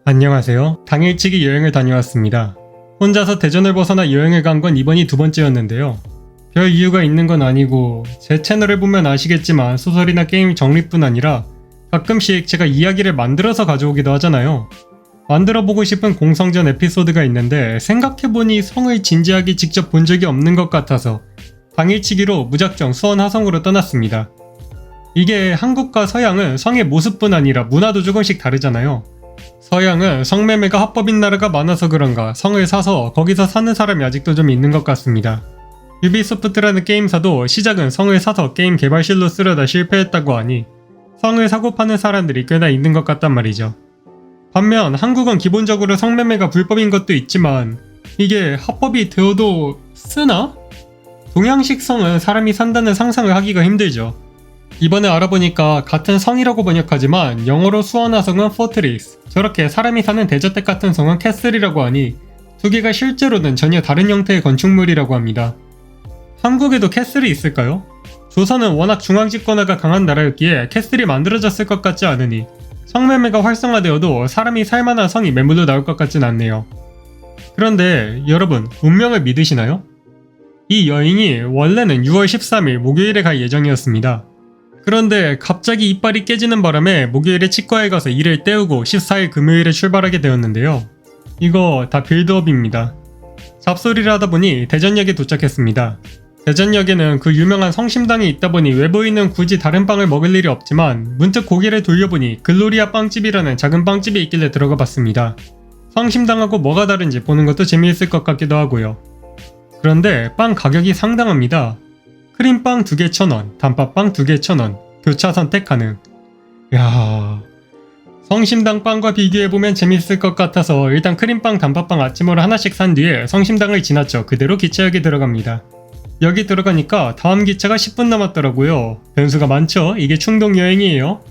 안녕하세요. 당일치기 여행을 다녀왔습니다. 혼자서 대전을 벗어나 여행을 간 건 이번이 두 번째였는데요. 별 이유가 있는 건 아니고 제 채널을 보면 아시겠지만 소설이나 게임 정리뿐 아니라 가끔씩 제가 이야기를 만들어서 가져오기도 하잖아요. 만들어보고 싶은 공성전 에피소드가 있는데 생각해보니 성을 진지하게 직접 본 적이 없는 것 같아서 당일치기로 무작정 수원 화성으로 떠났습니다. 이게 한국과 서양은 성의 모습뿐 아니라 문화도 조금씩 다르잖아요. 서양은 성매매가 합법인 나라가 많아서 그런가 성을 사서 거기서 사는 사람이 아직도 좀 있는 것 같습니다. 유비소프트라는 게임사도 시작은 성을 사서 게임 개발실로 쓰려다 실패했다고 하니 성을 사고 파는 사람들이 꽤나 있는 것 같단 말이죠. 반면 한국은 기본적으로 성매매가 불법인 것도 있지만 이게 합법이 되어도 쓰나? 동양식 성은 사람이 산다는 상상을 하기가 힘들죠. 이번에 알아보니까 같은 성이라고 번역하지만 영어로 수원화성은 포트리스, 저렇게 사람이 사는 대저택 같은 성은 캐슬이라고 하니 두 개가 실제로는 전혀 다른 형태의 건축물이라고 합니다. 한국에도 캐슬이 있을까요? 조선은 워낙 중앙집권화가 강한 나라였기에 캐슬이 만들어졌을 것 같지 않으니 성매매가 활성화되어도 사람이 살만한 성이 매물로 나올 것 같진 않네요. 그런데 여러분, 운명을 믿으시나요? 이 여행이 원래는 6월 13일 목요일에 갈 예정이었습니다. 그런데 갑자기 이빨이 깨지는 바람에 목요일에 치과에 가서 일을 때우고 14일 금요일에 출발하게 되었는데요. 이거 다 빌드업입니다. 잡소리를 하다 보니 대전역에 도착했습니다. 대전역에는 그 유명한 성심당이 있다 보니 외부인은 굳이 다른 빵을 먹을 일이 없지만 문득 고개를 돌려보니 글로리아 빵집이라는 작은 빵집이 있길래 들어가 봤습니다. 성심당하고 뭐가 다른지 보는 것도 재미있을 것 같기도 하고요. 그런데 빵 가격이 상당합니다. 크림빵 2개 1,000원, 단팥빵 2개 1,000원, 교차 선택 가능. 야, 성심당 빵과 비교해보면 재밌을 것 같아서 일단 크림빵, 단팥빵 아침으로 하나씩 산 뒤에 성심당을 지났죠. 그대로 기차역에 들어갑니다. 여기 들어가니까 다음 기차가 10분 남았더라고요. 변수가 많죠? 이게 충동여행이에요.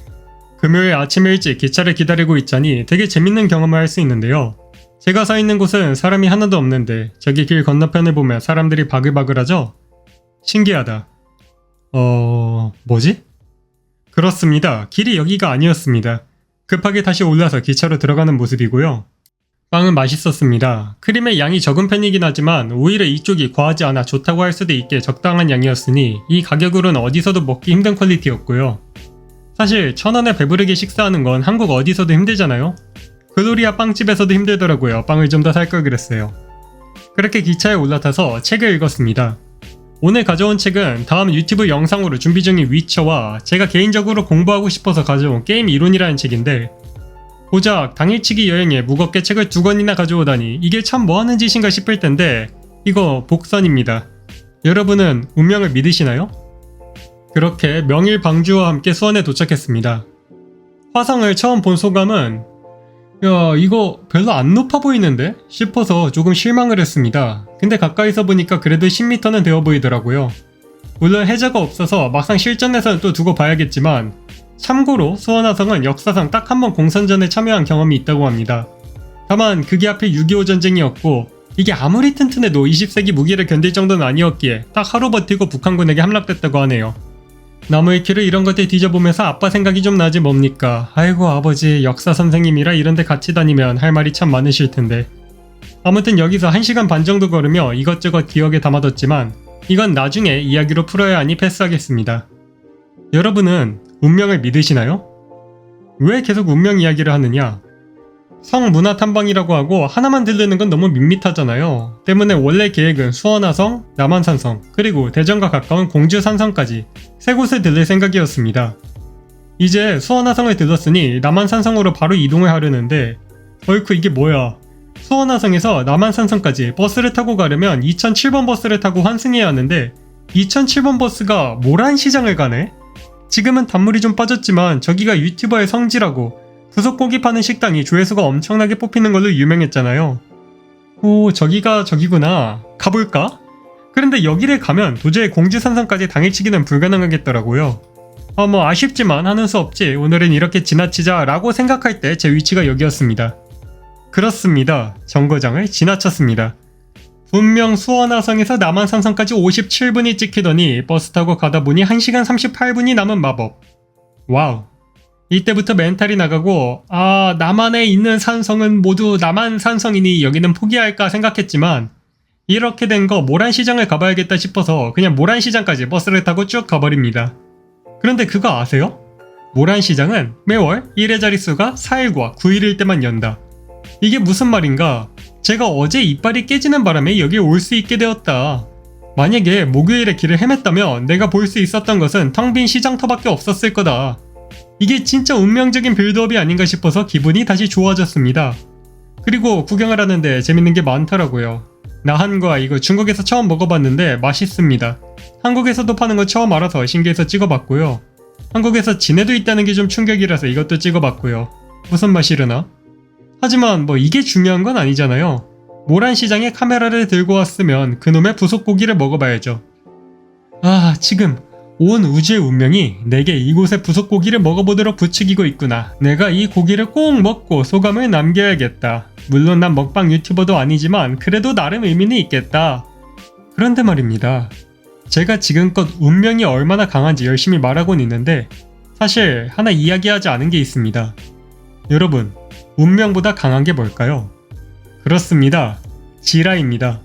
금요일 아침 일찍 기차를 기다리고 있자니 되게 재밌는 경험을 할 수 있는데요. 제가 서 있는 곳은 사람이 하나도 없는데 저기 길 건너편을 보면 사람들이 바글바글하죠? 신기하다. 뭐지? 그렇습니다. 길이 여기가 아니었습니다. 급하게 다시 올라서 기차로 들어가는 모습이고요. 빵은 맛있었습니다. 크림의 양이 적은 편이긴 하지만 오히려 이쪽이 과하지 않아 좋다고 할 수도 있게 적당한 양이었으니 이 가격으로는 어디서도 먹기 힘든 퀄리티였고요. 사실 1,000원에 배부르게 식사하는 건 한국 어디서도 힘들잖아요? 글로리아 빵집에서도 힘들더라고요. 빵을 좀 더 살 걸 그랬어요. 그렇게 기차에 올라타서 책을 읽었습니다. 오늘 가져온 책은 다음 유튜브 영상으로 준비 중인 위쳐와 제가 개인적으로 공부하고 싶어서 가져온 게임 이론이라는 책인데 고작 당일치기 여행에 무겁게 책을 2권이나 가져오다니 이게 참 뭐하는 짓인가 싶을 텐데 이거 복선입니다. 여러분은 운명을 믿으시나요? 그렇게 명일방주와 함께 수원에 도착했습니다. 화성을 처음 본 소감은 야, 이거 별로 안 높아 보이는데? 싶어서 조금 실망을 했습니다. 근데 가까이서 보니까 그래도 10m는 되어 보이더라고요. 물론 해저가 없어서 막상 실전에서는 또 두고 봐야겠지만 참고로 수원화성은 역사상 딱 한 번 공선전에 참여한 경험이 있다고 합니다. 다만 그게 하필 6.25 전쟁이었고 이게 아무리 튼튼해도 20세기 무기를 견딜 정도는 아니었기에 딱 하루 버티고 북한군에게 함락됐다고 하네요. 나무위키를 이런 것들 뒤져보면서 아빠 생각이 좀 나지 뭡니까. 아이고 아버지 역사 선생님이라 이런데 같이 다니면 할 말이 참 많으실 텐데. 아무튼 여기서 1시간 반 정도 걸으며 이것저것 기억에 담아뒀지만 이건 나중에 이야기로 풀어야 하니 패스하겠습니다. 여러분은 운명을 믿으시나요? 왜 계속 운명 이야기를 하느냐? 성문화탐방이라고 하고 하나만 들르는 건 너무 밋밋하잖아요. 때문에 원래 계획은 수원화성, 남한산성, 그리고 대전과 가까운 공주산성까지 세 곳을 들릴 생각이었습니다. 이제 수원화성을 들렀으니 남한산성으로 바로 이동을 하려는데 어이쿠 이게 뭐야. 수원화성에서 남한산성까지 버스를 타고 가려면 2007번 버스를 타고 환승해야 하는데 2007번 버스가 모란시장을 가네? 지금은 단물이 좀 빠졌지만 저기가 유튜버의 성지라고 부속고기 파는 식당이 조회수가 엄청나게 뽑히는 걸로 유명했잖아요. 오, 저기가 저기구나. 가볼까? 그런데 여기를 가면 도저히 공주산성까지 당일치기는 불가능하겠더라고요. 뭐 아쉽지만 하는 수 없지. 오늘은 이렇게 지나치자 라고 생각할 때 제 위치가 여기였습니다. 그렇습니다. 정거장을 지나쳤습니다. 분명 수원화성에서 남한산성까지 57분이 찍히더니 버스 타고 가다 보니 1시간 38분이 남은 마법. 와우. 이때부터 멘탈이 나가고 남한에 있는 산성은 모두 남한 산성이니 여기는 포기할까 생각했지만 이렇게 된 거 모란시장을 가봐야겠다 싶어서 그냥 모란시장까지 버스를 타고 쭉 가버립니다. 그런데 그거 아세요? 모란시장은 매월 1회 자릿수가 4일과 9일일 때만 연다. 이게 무슨 말인가? 제가 어제 이빨이 깨지는 바람에 여기에 올 수 있게 되었다. 만약에 목요일에 길을 헤맸다면 내가 볼 수 있었던 것은 텅 빈 시장터밖에 없었을 거다. 이게 진짜 운명적인 빌드업이 아닌가 싶어서 기분이 다시 좋아졌습니다. 그리고 구경을 하는데 재밌는 게 많더라고요. 나한과 이거 중국에서 처음 먹어봤는데 맛있습니다. 한국에서도 파는 거 처음 알아서 신기해서 찍어봤고요. 한국에서 진해도 있다는 게 좀 충격이라서 이것도 찍어봤고요. 무슨 맛이려나? 하지만 뭐 이게 중요한 건 아니잖아요. 모란시장에 카메라를 들고 왔으면 그놈의 부속고기를 먹어봐야죠. 지금 온 우주의 운명이 내게 이곳의 부속고기를 먹어보도록 부추기고 있구나. 내가 이 고기를 꼭 먹고 소감을 남겨야겠다. 물론 난 먹방 유튜버도 아니지만 그래도 나름 의미는 있겠다. 그런데 말입니다. 제가 지금껏 운명이 얼마나 강한지 열심히 말하곤 있는데 사실 하나 이야기하지 않은 게 있습니다. 여러분, 운명보다 강한 게 뭘까요? 그렇습니다. 지라입니다.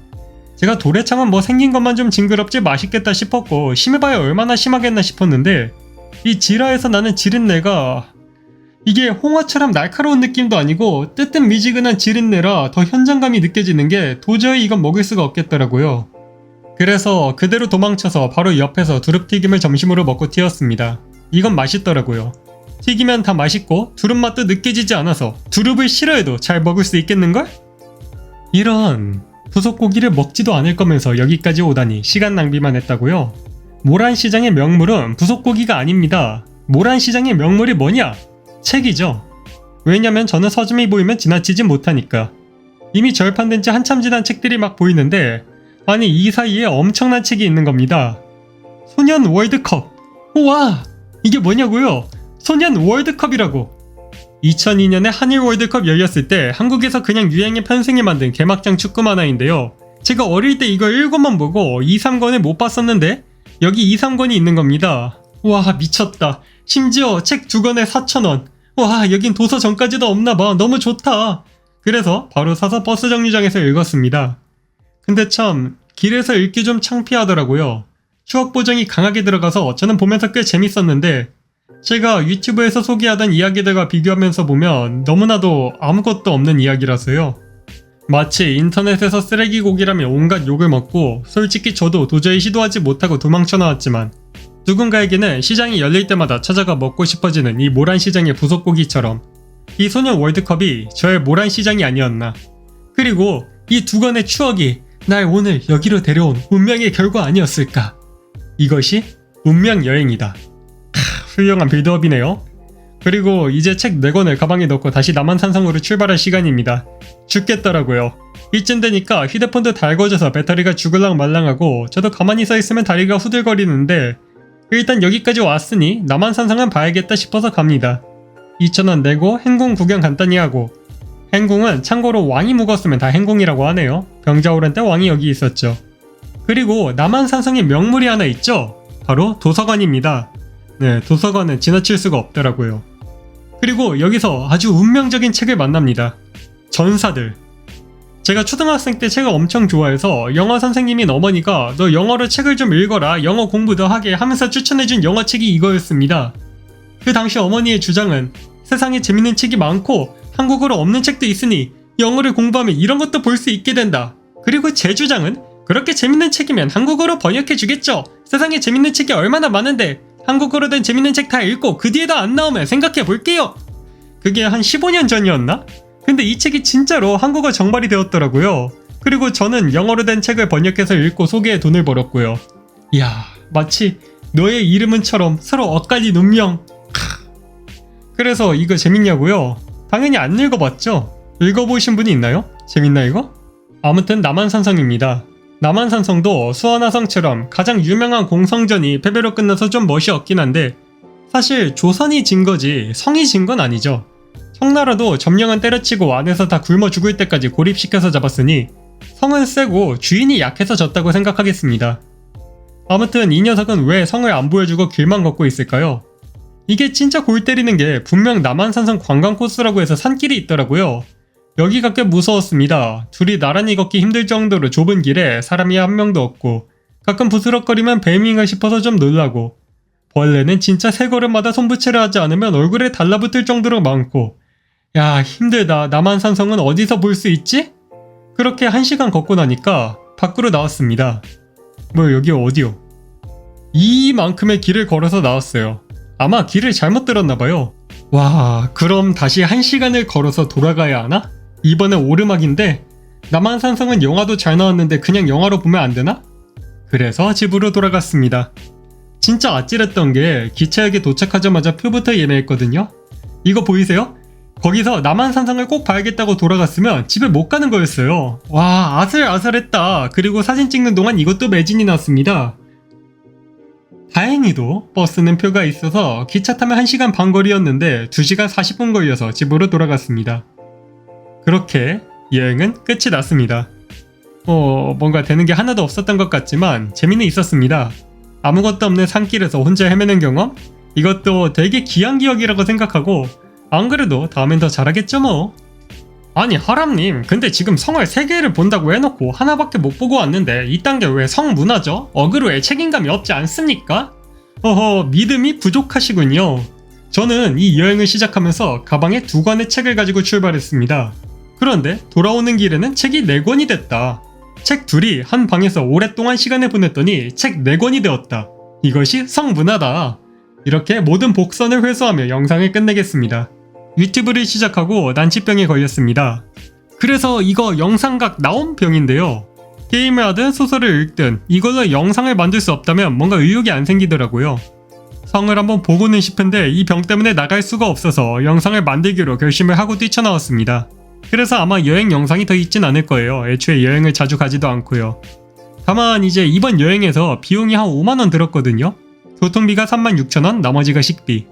제가 도래창은 뭐 생긴 것만 좀 징그럽지 맛있겠다 싶었고 심해봐야 얼마나 심하겠나 싶었는데 이 지라에서 나는 지린내가 이게 홍어처럼 날카로운 느낌도 아니고 뜨뜻미지근한 지린내라 더 현장감이 느껴지는 게 도저히 이건 먹을 수가 없겠더라고요. 그래서 그대로 도망쳐서 바로 옆에서 두릅튀김을 점심으로 먹고 튀었습니다. 이건 맛있더라고요. 튀기면 다 맛있고 두릅 맛도 느껴지지 않아서 두릅을 싫어해도 잘 먹을 수 있겠는걸? 이런 부속고기를 먹지도 않을 거면서 여기까지 오다니 시간 낭비만 했다고요? 모란시장의 명물은 부속고기가 아닙니다. 모란시장의 명물이 뭐냐? 책이죠. 왜냐면 저는 서점이 보이면 지나치지 못하니까. 이미 절판된 지 한참 지난 책들이 막 보이는데 아니 이 사이에 엄청난 책이 있는 겁니다. 소년 월드컵! 우와! 이게 뭐냐고요? 소년 월드컵이라고! 2002년에 한일 월드컵 열렸을 때 한국에서 그냥 유행의 편승이 만든 개막장 축구 만화인데요. 제가 어릴 때 이거 1권만 보고 2, 3권을 못 봤었는데 여기 2, 3권이 있는 겁니다. 와 미쳤다. 심지어 책 2권에 4,000원. 와 여긴 도서점까지도 없나봐. 너무 좋다. 그래서 바로 사서 버스 정류장에서 읽었습니다. 근데 참 길에서 읽기 좀 창피하더라고요. 추억 보정이 강하게 들어가서 저는 보면서 꽤 재밌었는데 제가 유튜브에서 소개하던 이야기들과 비교하면서 보면 너무나도 아무것도 없는 이야기라서요. 마치 인터넷에서 쓰레기 고기라며 온갖 욕을 먹고 솔직히 저도 도저히 시도하지 못하고 도망쳐 나왔지만 누군가에게는 시장이 열릴 때마다 찾아가 먹고 싶어지는 이 모란시장의 부속고기처럼 이 소년 월드컵이 저의 모란시장이 아니었나. 그리고 이 2권의 추억이 날 오늘 여기로 데려온 운명의 결과 아니었을까. 이것이 운명 여행이다. 훌륭한 빌드업이네요. 그리고 이제 책 4권을 가방에 넣고 다시 남한산성으로 출발할 시간입니다. 죽겠더라고요. 이쯤 되니까 휴대폰도 달궈져서 배터리가 죽을랑 말랑하고 저도 가만히 서 있으면 다리가 후들거리는데 일단 여기까지 왔으니 남한산성은 봐야겠다 싶어서 갑니다. 2,000원 내고 행궁 구경 간단히 하고 행궁은 참고로 왕이 묵었으면 다 행궁이라고 하네요. 병자호란 때 왕이 여기 있었죠. 그리고 남한산성에 명물이 하나 있죠? 바로 도서관입니다. 네, 도서관은 지나칠 수가 없더라고요. 그리고 여기서 아주 운명적인 책을 만납니다. 전사들. 제가 초등학생 때 책을 엄청 좋아해서 영어 선생님인 어머니가 너 영어로 책을 좀 읽어라, 영어 공부 더 하게 하면서 추천해준 영어책이 이거였습니다. 그 당시 어머니의 주장은 세상에 재밌는 책이 많고 한국어로 없는 책도 있으니 영어를 공부하면 이런 것도 볼 수 있게 된다. 그리고 제 주장은 그렇게 재밌는 책이면 한국어로 번역해주겠죠. 세상에 재밌는 책이 얼마나 많은데 한국어로 된 재밌는 책 다 읽고 그 뒤에도 안 나오면 생각해 볼게요. 그게 한 15년 전이었나? 근데 이 책이 진짜로 한국어 정발이 되었더라고요. 그리고 저는 영어로 된 책을 번역해서 읽고 소개에 돈을 벌었고요. 이야, 마치 너의 이름은처럼 서로 엇갈린 운명. 그래서 이거 재밌냐고요? 당연히 안 읽어봤죠? 읽어보신 분이 있나요? 재밌나 이거? 아무튼 남한산성입니다. 남한산성도 수원화성처럼 가장 유명한 공성전이 패배로 끝나서 좀 멋이 없긴 한데 사실 조선이 진 거지 성이 진 건 아니죠. 청나라도 점령은 때려치고 안에서 다 굶어 죽을 때까지 고립시켜서 잡았으니 성은 세고 주인이 약해서 졌다고 생각하겠습니다. 아무튼 이 녀석은 왜 성을 안 보여주고 길만 걷고 있을까요? 이게 진짜 골 때리는 게 분명 남한산성 관광 코스라고 해서 산길이 있더라고요. 여기가 꽤 무서웠습니다. 둘이 나란히 걷기 힘들 정도로 좁은 길에 사람이 한 명도 없고 가끔 부스럭거리면 뱀인가 싶어서 좀 놀라고 벌레는 진짜 세 걸음마다 손부채를 하지 않으면 얼굴에 달라붙을 정도로 많고 야 힘들다. 남한산성은 어디서 볼 수 있지? 그렇게 1시간 걷고 나니까 밖으로 나왔습니다. 뭐 여기 어디요? 이만큼의 길을 걸어서 나왔어요. 아마 길을 잘못 들었나봐요. 와 그럼 다시 1시간을 걸어서 돌아가야 하나? 이번에 오르막인데 남한산성은 영화도 잘 나왔는데 그냥 영화로 보면 안 되나? 그래서 집으로 돌아갔습니다. 진짜 아찔했던 게 기차역에 도착하자마자 표부터 예매했거든요. 이거 보이세요? 거기서 남한산성을 꼭 봐야겠다고 돌아갔으면 집에 못 가는 거였어요. 와 아슬아슬했다. 그리고 사진 찍는 동안 이것도 매진이 났습니다. 다행히도 버스는 표가 있어서 기차 타면 1시간 반 거리였는데 2시간 40분 걸려서 집으로 돌아갔습니다. 그렇게 여행은 끝이 났습니다. 뭔가 되는 게 하나도 없었던 것 같지만 재미는 있었습니다. 아무것도 없는 산길에서 혼자 헤매는 경험? 이것도 되게 귀한 기억이라고 생각하고 안 그래도 다음엔 더 잘하겠죠 뭐. 아니 하람님 근데 지금 성을 3개를 본다고 해놓고 하나밖에 못 보고 왔는데 이딴 게 왜 성문화죠? 어그로에 책임감이 없지 않습니까? 믿음이 부족하시군요. 저는 이 여행을 시작하면서 가방에 2권의 책을 가지고 출발했습니다. 그런데 돌아오는 길에는 책이 4권이 됐다. 책 둘이 한 방에서 오랫동안 시간을 보냈더니 책 4권이 되었다. 이것이 성문화다. 이렇게 모든 복선을 회수하며 영상을 끝내겠습니다. 유튜브를 시작하고 난치병에 걸렸습니다. 그래서 이거 영상각 나온 병인데요. 게임을 하든 소설을 읽든 이걸로 영상을 만들 수 없다면 뭔가 의욕이 안 생기더라고요. 성을 한번 보고는 싶은데 이 병 때문에 나갈 수가 없어서 영상을 만들기로 결심을 하고 뛰쳐나왔습니다. 그래서 아마 여행 영상이 더 있진 않을 거예요. 애초에 여행을 자주 가지도 않고요. 다만 이제 이번 여행에서 비용이 한 5만원 들었거든요. 교통비가 36,000원, 나머지가 식비.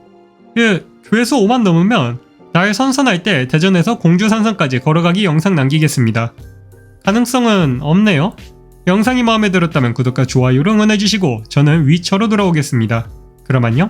조회수 5만 넘으면 날 선선할 때 대전에서 공주산성까지 걸어가기 영상 남기겠습니다. 가능성은 없네요. 영상이 마음에 들었다면 구독과 좋아요를 응원해주시고 저는 위쳐로 돌아오겠습니다. 그럼 안녕.